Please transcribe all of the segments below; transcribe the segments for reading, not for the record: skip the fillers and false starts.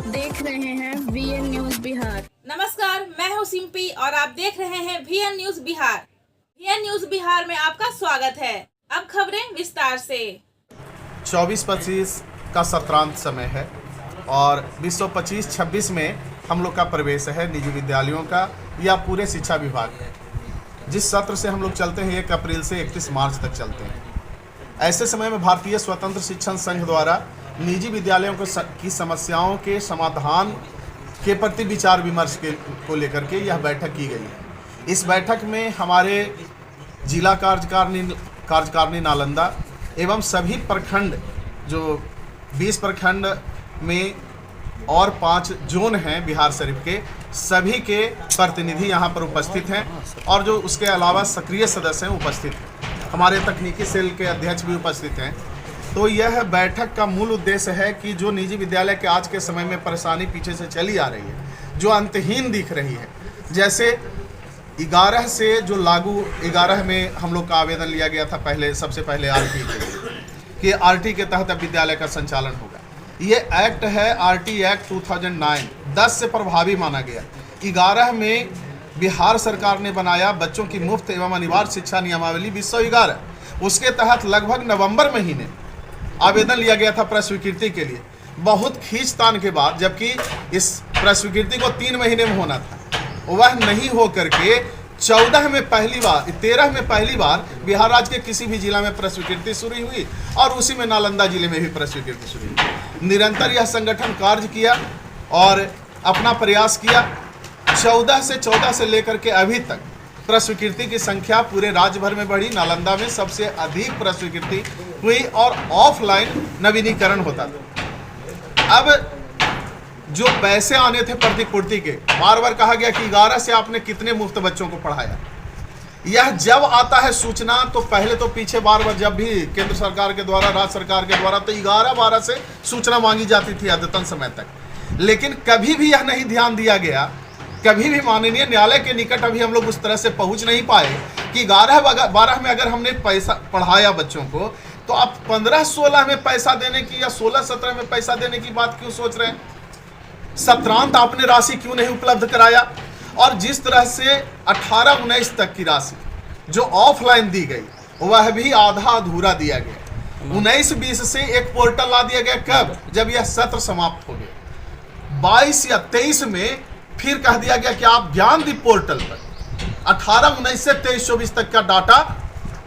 देख रहे हैं VN न्यूज बिहार। नमस्कार, मैं हूं सिंपी और आप देख रहे हैं VN news Bihar. VN news Bihar में आपका स्वागत है। अब खबरें विस्तार से। 24-25 का सत्रांत समय है और 2025-26 में हम लोग का प्रवेश है निजी विद्यालयों का या पूरे शिक्षा विभाग का। जिस सत्र से हम लोग चलते हैं 1 अप्रैल से 31 मार्च तक चलते हैं। ऐसे समय में भारतीय स्वतंत्र शिक्षण संघ द्वारा निजी विद्यालयों की समस्याओं के समाधान के प्रति विचार विमर्श को लेकर के यह बैठक की गई है। इस बैठक में हमारे जिला कार्यकारिणी नालंदा एवं सभी प्रखंड जो 20 प्रखंड में और 5 जोन हैं बिहार शरीफ के, सभी के प्रतिनिधि यहाँ पर उपस्थित हैं और जो उसके अलावा सक्रिय सदस्य हैं उपस्थित हैं। हमारे तकनीकी सेल के अध्यक्ष भी उपस्थित हैं। तो यह बैठक का मूल उद्देश्य है कि जो निजी विद्यालय के आज के समय में परेशानी पीछे से चली आ रही है, जो अंतहीन दिख रही है, जैसे 11 से जो लागू 11 में हम लोग का आवेदन लिया गया था सबसे पहले RT के लिए कि RT के तहत अब विद्यालय का संचालन होगा। ये एक्ट है RT एक्ट 2009, 10 से प्रभावी माना गया। 11 में बिहार सरकार ने बनाया बच्चों की मुफ्त एवं अनिवार्य शिक्षा नियमावली 2011। उसके तहत लगभग नवंबर महीने आवेदन लिया गया था प्रस्वीकृति के लिए। बहुत खींचतान के बाद, जबकि इस प्रस्वीकृति को 3 महीने में होना था, वह नहीं हो करके 13 में पहली बार बिहार राज्य के किसी भी जिला में प्रस्वीकृति शुरू हुई और उसी में नालंदा जिले में भी प्रस्वीकृति शुरू हुई। निरंतर यह संगठन कार्य किया और अपना प्रयास किया। 14 से लेकर के अभी तक प्रस्वीकृति की संख्या पूरे राज्य भर में बढ़ी। नालंदा में सबसे अधिक प्रस्वीकृति हुई और ऑफलाइन नवीनीकरण होता था। अब जो पैसे आने थे प्रतिपूर्ति के, बार बार कहा गया कि 11 से आपने कितने मुफ्त बच्चों को पढ़ाया। यह जब आता है सूचना तो पहले तो पीछे बार जब भी केंद्र सरकार के द्वारा, राज्य सरकार के द्वारा तो 11-12 से सूचना मांगी जाती थी अद्यतन समय तक, लेकिन कभी भी यह नहीं ध्यान दिया गया। कभी भी माननीय न्यायालय के निकट अभी हम लोग उस तरह से पहुंच नहीं पाए कि 11-12 में अगर हमने पैसा पढ़ाया बच्चों को, तो आप 15-16 में पैसा देने की या 16-17 में पैसा देने की बात क्यों सोच रहे हैं? सत्रांत आपने राशि क्यों नहीं उपलब्ध कराया? और जिस तरह से 18-19 तक की राशि जो ऑफलाइन दी गई वह भी आधा अधूरा दिया गया। 19-20 से एक पोर्टल ला दिया गया। कब? जब यह सत्र समाप्त हो गया। 22 या 23 में फिर कह दिया गया कि आप ज्ञान दीप पोर्टल पर 18-19 से 23-24 तक का डाटा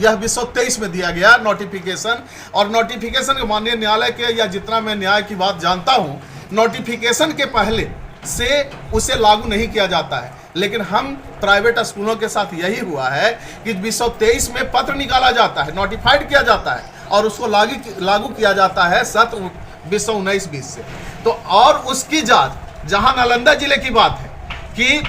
यह 2023 में दिया गया नोटिफिकेशन। और नोटिफिकेशन के माननीय न्यायालय के, या जितना मैं न्याय की बात जानता हूं, नोटिफिकेशन के पहले से उसे लागू नहीं किया जाता है। लेकिन हम प्राइवेट स्कूलों के साथ यही हुआ है कि 2023 में पत्र निकाला जाता है, नोटिफाइड किया जाता है और उसको लागू किया जाता है सत्र 2019-20 से। तो और उसकी जांच, जहां नालंदा जिले की बात है कि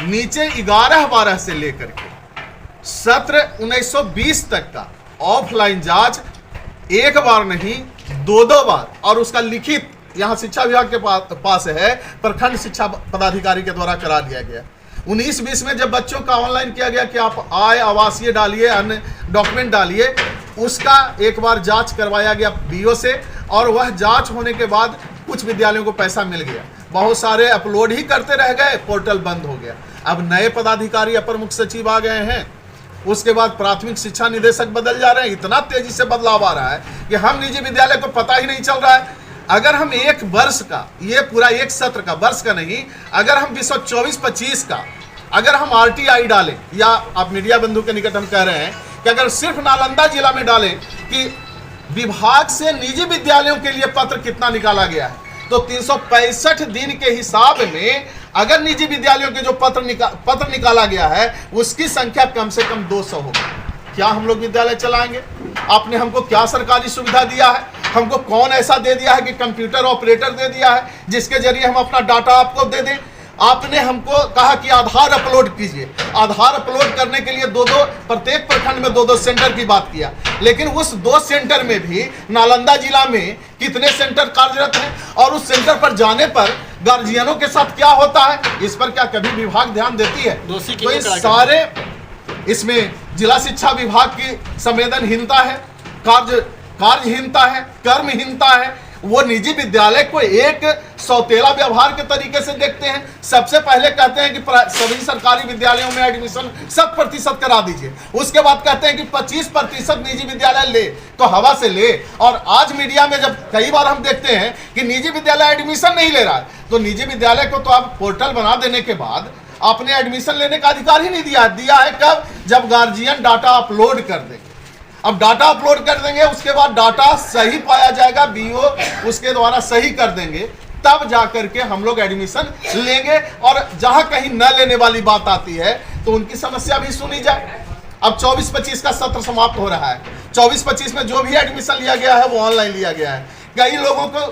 नीचे 11-12 से लेकर के सत्र 1920 तक का ऑफलाइन जांच एक बार नहीं 2 बार, और उसका लिखित यहां शिक्षा विभाग के पास है, प्रखंड शिक्षा पदाधिकारी के द्वारा करा दिया गया। 19-20 में जब बच्चों का ऑनलाइन किया गया कि आप आय, आवासीय डालिए, अन्य डॉक्यूमेंट डालिए, उसका एक बार जांच करवाया गया BO से और वह जांच होने के बाद कुछ विद्यालयों को पैसा मिल गया। बहुत सारे अपलोड ही करते रह गए, पोर्टल बंद हो गया। अब नए पदाधिकारी, अपर मुख्य सचिव आ गए हैं, उसके बाद प्राथमिक शिक्षा निदेशक बदल जा रहे हैं। इतना तेजी से बदलाव आ रहा है कि हम निजी विद्यालय को पता ही नहीं चल रहा है। अगर हम एक वर्ष का, ये पूरा एक सत्र का, वर्ष का नहीं, अगर हम 2024-25 का अगर हम RTI डालें, या आप मीडिया बंधु के निकट हम कह रहे हैं कि अगर सिर्फ नालंदा जिला में डालें कि विभाग से निजी विद्यालयों के लिए पत्र कितना निकाला गया है, तो 365 दिन के हिसाब में अगर निजी विद्यालयों के जो पत्र निकाला गया है उसकी संख्या कम से कम 200 होगी। क्या हम लोग विद्यालय चलाएंगे? आपने हमको क्या सरकारी सुविधा दिया है? हमको कौन ऐसा दे दिया है कि कंप्यूटर ऑपरेटर दे दिया है जिसके जरिए हम अपना डाटा आपको दे दें? आपने हमको कहा कि आधार अपलोड कीजिए। आधार अपलोड करने के लिए प्रत्येक प्रखंड में 2 सेंटर की बात किया, लेकिन उस 2 सेंटर में भी नालंदा जिला में कितने सेंटर कार्यरत हैं और उस सेंटर पर जाने पर गार्जियनों के साथ क्या होता है, इस पर क्या कभी विभाग ध्यान देती है? तो इस सारे इसमें जिला शिक्षा विभाग की संवेदनहीनता है, कार्यहीनता है, कर्महीनता है वो निजी विद्यालय को एक सौतेला व्यवहार के तरीके से देखते हैं। सबसे पहले कहते हैं कि सभी सरकारी विद्यालयों में एडमिशन 100% करा दीजिए, उसके बाद कहते हैं कि 25% निजी विद्यालय ले, तो हवा से ले। और आज मीडिया में जब कई बार हम देखते हैं कि निजी विद्यालय एडमिशन नहीं ले रहा है, तो निजी विद्यालय को तो आप पोर्टल बना देने के बाद आपने एडमिशन लेने का अधिकार ही नहीं दिया है कब? जब गार्जियन डाटा अपलोड कर देंगे। अब डाटा अपलोड कर देंगे, उसके बाद डाटा सही पाया जाएगा, बीओ उसके द्वारा सही कर देंगे, तब जाकर के हम लोग एडमिशन लेंगे। और जहां कहीं न लेने वाली बात आती है तो उनकी समस्या भी सुनी जाए। अब 24-25 का सत्र समाप्त हो रहा है। 24-25 में जो भी एडमिशन लिया गया है वो ऑनलाइन लिया गया है। कई लोगों को,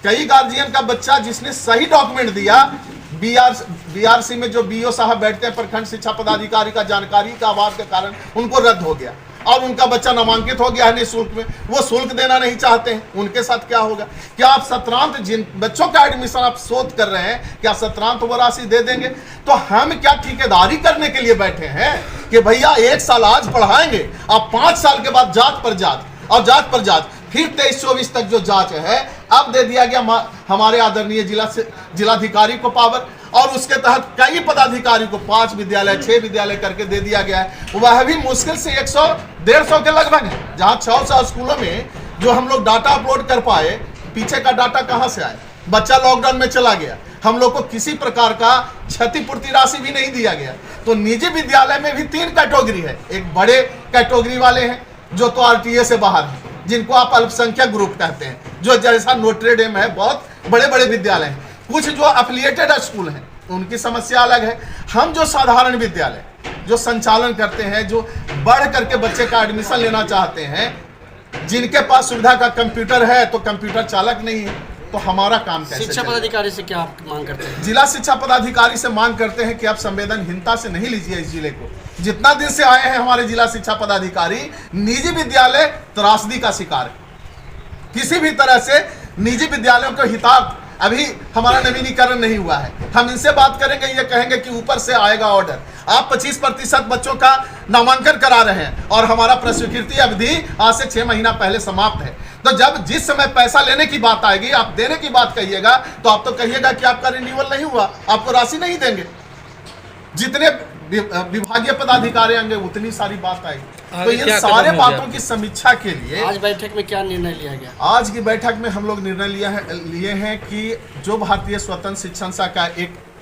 कई गार्जियन का बच्चा जिसने सही डॉक्यूमेंट दिया, बीआरसी में जो बीओ साहब बैठते हैं, प्रखंड शिक्षा पदाधिकारी का जानकारी का अभाव के कारण उनको रद्द हो गया और उनका बच्चा नामांकित हो गया है निःशुल्क में। वो शुल्क देना नहीं चाहते हैं, उनके साथ क्या होगा? क्या आप सत्रांत जिन बच्चों का एडमिशन आप शोध कर रहे हैं, क्या सत्रांत वो राशि दे देंगे? तो हम क्या ठेकेदारी करने के लिए बैठे हैं कि भैया 1 साल आज पढ़ाएंगे, अब 5 साल के बाद जांच पर जांच और जांच पर जांच, फिर 23-24 तक जो जांच है अब दे दिया गया हमारे आदरणीय जिलाधिकारी को पावर, और उसके तहत कई पदाधिकारी को 5 विद्यालय 6 विद्यालय करके दे दिया गया है। वह भी मुश्किल से 100-150 के लगभग है। जहां 600 स्कूलों में जो हम लोग डाटा अपलोड कर पाए, पीछे का डाटा कहां से आए? बच्चा लॉकडाउन में चला गया, हम लोग को किसी प्रकार का क्षतिपूर्ति राशि भी नहीं दिया गया। तो निजी विद्यालय में भी 3 कैटेगरी है। एक बड़े कैटेगरी वाले हैं जो तो आरटीए से बाहर है, जिनको आप अल्पसंख्यक ग्रुप कहते हैं, जो जैसा नोट्रे डेम है, बहुत बड़े बड़े विद्यालय हैं। कुछ जो एफिलिएटेड स्कूल हैं, उनकी समस्या अलग है। हम जो साधारण विद्यालय जो संचालन करते हैं, जो बढ़ करके बच्चे का एडमिशन लेना चाहते हैं, जिनके पास सुविधा का कंप्यूटर है तो कंप्यूटर चालक नहीं है, तो हमारा काम कैसे? शिक्षा पदाधिकारी से क्या आप मांग करते हैं? जिला शिक्षा पदाधिकारी से मांग करते हैं कि आप संवेदनहीनता से नहीं लीजिए इस जिले को। जितना दिन से आए हैं हमारे जिला शिक्षा पदाधिकारी, निजी विद्यालय त्रासदी का शिकार है। किसी भी तरह से निजी विद्यालयों को हितार्थ, अभी हमारा नवीनीकरण नहीं हुआ है। हम इनसे बात करेंगे, ये कहेंगे कि ऊपर से आएगा ऑर्डर। आप 25% बच्चों का नामांकन करा रहे हैं और हमारा प्रस्वीकृति अवधि आज से 6 महीना पहले समाप्त है। तो जब जिस समय पैसा लेने की बात आएगी, आप देने की बात कहिएगा, तो आप तो कहिएगा कि आपका रिन्यूअल नहीं हुआ, आपको राशि नहीं देंगे। जितने विभागीय पदाधिकारी आएंगे उतनी सारी बात आएगी। तो इन सारे बातों की समीक्षा के लिए आज बैठक में क्या निर्णय लिया गया? आज की बैठक में हम लोग निर्णय लिए हैं कि जो भारतीय स्वतंत्र शिक्षण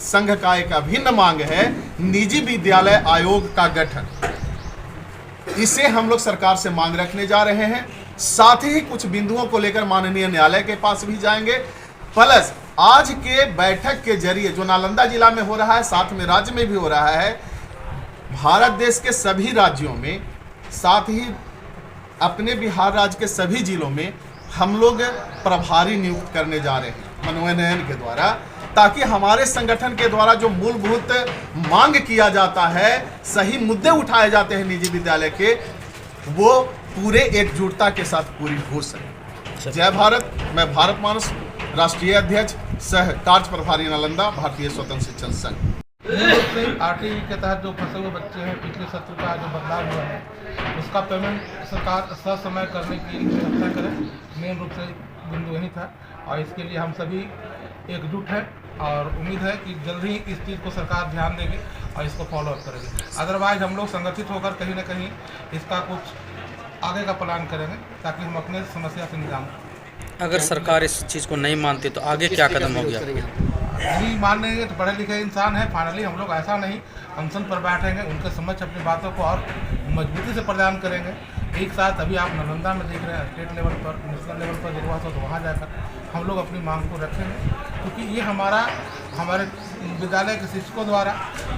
संघ का एक अभिन्न मांग है, निजी विद्यालय आयोग का गठन, इसे हम लोग सरकार से मांग रखने जा रहे हैं। साथ ही कुछ बिंदुओं को लेकर माननीय न्यायालय के पास भी जाएंगे। प्लस आज के बैठक के जरिए जो नालंदा जिला में हो रहा है, साथ में राज्य में भी हो रहा है, भारत देश के सभी राज्यों में, साथ ही अपने बिहार राज्य के सभी जिलों में हम लोग प्रभारी नियुक्त करने जा रहे हैं मनोनयन के द्वारा, ताकि हमारे संगठन के द्वारा जो मूलभूत मांग किया जाता है, सही मुद्दे उठाए जाते हैं निजी विद्यालय के, वो पूरे एकजुटता के साथ पूरी हो सके। जय भारत। मैं भारत मानस राष्ट्रीय अध्यक्ष सह कार्य प्रभारी नालंदा, भारतीय स्वतंत्र शिक्षण संघ। आरटीई के तहत जो फंसे हुए बच्चे हैं, पिछले सत्र का जो बदलाव हुआ है, उसका पेमेंट सरकार ससमय करने की व्यवस्था करे, मेन रूप से बिंदु यही था। और इसके लिए हम सभी एकजुट हैं और उम्मीद है कि जल्द ही इस चीज़ को सरकार ध्यान देगी और इसको फॉलो अप करेगी। अदरवाइज हम लोग संगठित होकर कहीं ना कहीं इसका कुछ आगे का प्लान करेंगे, ताकि हम अपने समस्या से निजाम। अगर सरकार इस चीज़ को नहीं मानती तो आगे क्या कदम हो गया? नहीं मान लेंगे तो पढ़े लिखे इंसान है। फाइनली हम लोग ऐसा नहीं अनशन पर बैठेंगे, उनके समझ अपनी बातों को और मजबूती से प्रदान करेंगे। एक साथ अभी आप नालंदा में देख रहे हैं, स्टेट लेवल पर, नेशनल लेवल पर जरूरत हो तो वहाँ जाकर हम लोग अपनी मांग को रखेंगे, क्योंकि ये हमारे विद्यालय के शिक्षकों द्वारा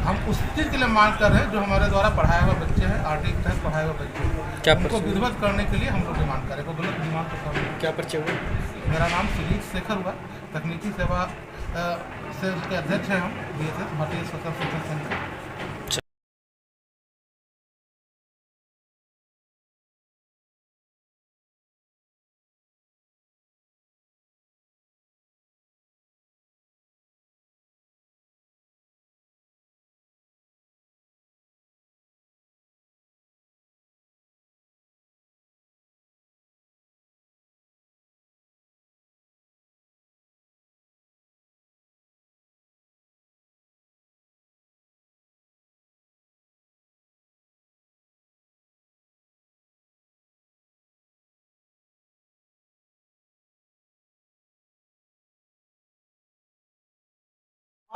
हम उस चीज़ के लिए मांग कर रहे हैं जो हमारे द्वारा पढ़ाए हुए बच्चे हैं, आरटीई के तहत पढ़ाए हुए बच्चे हैं, उनको विधिवत करने के लिए हम लोग डिमांड करें। कोई गलत डिमांड तो कर क्या परिचय हुआ? मेरा नाम सुजीत शेखर हुआ, तकनीकी सेवा से उसके अध्यक्ष हैं हम, BSS भारतीय स्वतंत्र शिक्षण संघ।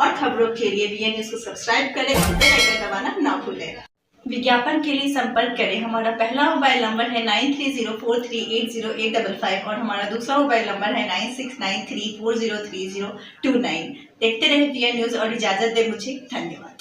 और खबरों के लिए VN न्यूज को सब्सक्राइब करें और बेल आइकन दबाना ना भूलें। विज्ञापन के लिए संपर्क करें। हमारा पहला मोबाइल नंबर है 9304380855 और हमारा दूसरा मोबाइल नंबर है 9693403029। देखते रहे VN न्यूज और इजाजत दे मुझे। धन्यवाद।